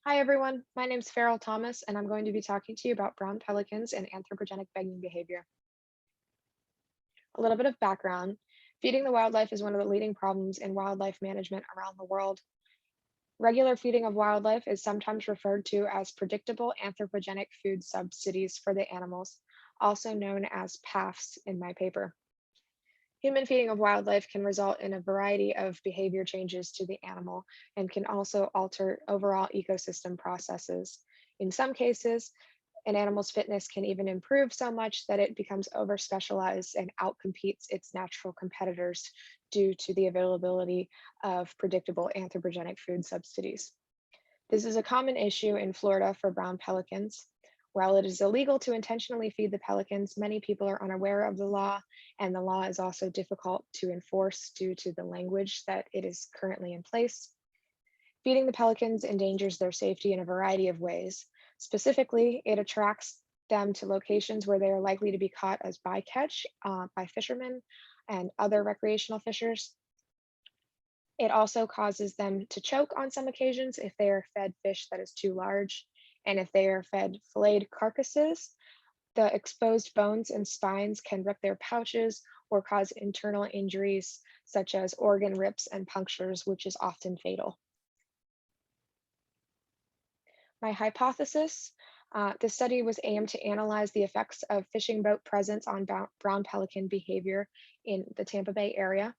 Hi everyone, my name is Farrell Thomas and I'm going to be talking to you about brown pelicans and anthropogenic begging behavior. A little bit of background. Feeding the wildlife is one of the leading problems in wildlife management around the world. Regular feeding of wildlife is sometimes referred to as predictable anthropogenic food subsidies for the animals, also known as PAFs in my paper. Human feeding of wildlife can result in a variety of behavior changes to the animal and can also alter overall ecosystem processes. In some cases, an animal's fitness can even improve so much that it becomes overspecialized and outcompetes its natural competitors due to the availability of predictable anthropogenic food subsidies. This is a common issue in Florida for brown pelicans. While it is illegal to intentionally feed the pelicans, many people are unaware of the law, and the law is also difficult to enforce due to the language that it is currently in place. Feeding the pelicans endangers their safety in a variety of ways. Specifically, it attracts them to locations where they are likely to be caught as bycatch by fishermen and other recreational fishers. It also causes them to choke on some occasions if they are fed fish that is too large. And if they are fed filleted carcasses, the exposed bones and spines can rip their pouches or cause internal injuries such as organ rips and punctures, which is often fatal. My hypothesis, this study was aimed to analyze the effects of fishing boat presence on brown pelican behavior in the Tampa Bay area.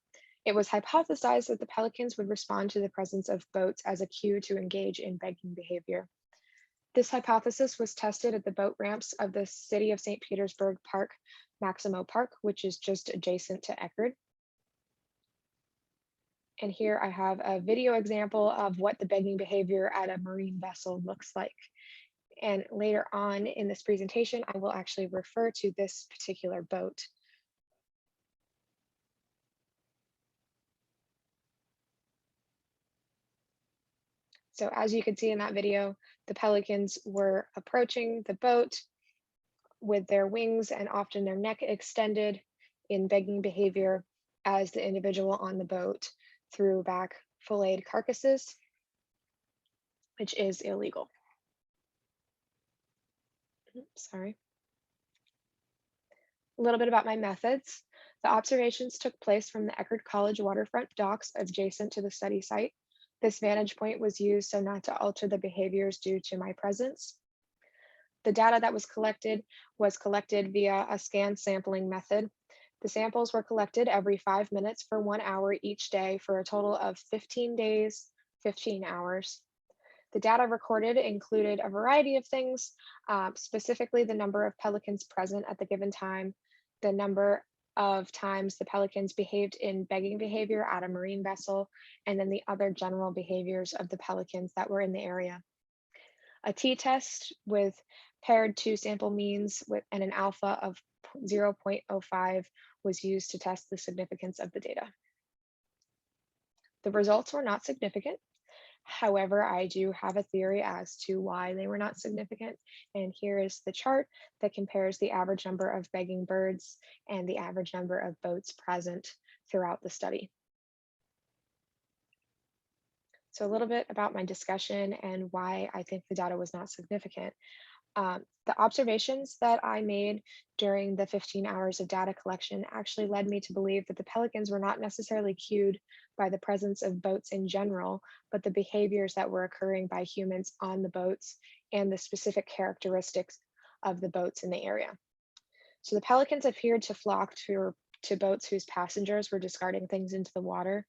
It was hypothesized that the pelicans would respond to the presence of boats as a cue to engage in begging behavior. This hypothesis was tested at the boat ramps of the City of St. Petersburg Park, Maximo Park, which is just adjacent to Eckerd. And here I have a video example of what the begging behavior at a marine vessel looks like. And later on in this presentation, I will actually refer to this particular boat. So as you can see in that video, the pelicans were approaching the boat with their wings and often their neck extended in begging behavior as the individual on the boat threw back filleted carcasses, which is illegal. Sorry. A little bit about my methods. The observations took place from the Eckerd College waterfront docks adjacent to the study site. This vantage point was used so not to alter the behaviors due to my presence. The data that was collected via a scan sampling method. The samples were collected every 5 minutes for 1 hour each day for a total of 15 days, 15 hours. The data recorded included a variety of things, specifically the number of pelicans present at the given time, the number of times the pelicans behaved in begging behavior at a marine vessel, and then the other general behaviors of the pelicans that were in the area. A t-test with paired two sample means and an alpha of 0.05 was used to test the significance of the data. The results were not significant. However, I do have a theory as to why they were not significant. And here is the chart that compares the average number of begging birds and the average number of boats present throughout the study. So a little bit about my discussion and why I think the data was not significant. The observations that I made during the 15 hours of data collection actually led me to believe that the pelicans were not necessarily cued by the presence of boats in general, but the behaviors that were occurring by humans on the boats and the specific characteristics of the boats in the area. So the pelicans appeared to flock to boats whose passengers were discarding things into the water.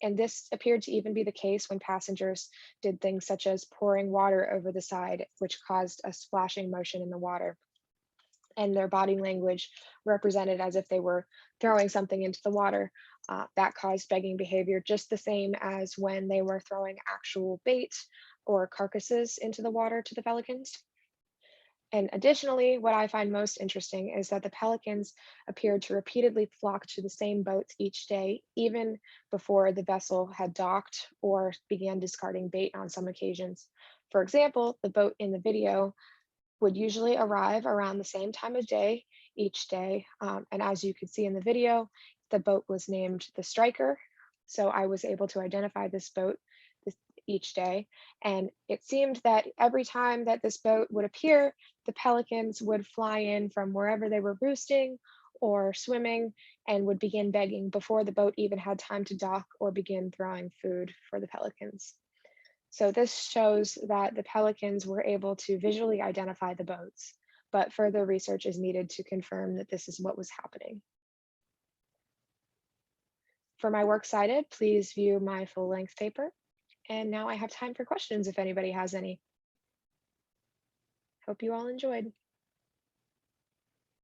And this appeared to even be the case when passengers did things such as pouring water over the side, which caused a splashing motion in the water. And their body language represented as if they were throwing something into the water. That caused begging behavior just the same as when they were throwing actual bait or carcasses into the water to the pelicans. And additionally, what I find most interesting is that the pelicans appeared to repeatedly flock to the same boats each day, even before the vessel had docked or began discarding bait on some occasions. For example, the boat in the video would usually arrive around the same time of day each day. And as you could see in the video, the boat was named the Striker. So I was able to identify this boat each day. And it seemed that every time that this boat would appear, the pelicans would fly in from wherever they were roosting or swimming and would begin begging before the boat even had time to dock or begin throwing food for the pelicans. So this shows that the pelicans were able to visually identify the boats, but further research is needed to confirm that this is what was happening. For my works cited, please view my full-length paper. And now I have time for questions if anybody has any. Hope you all enjoyed.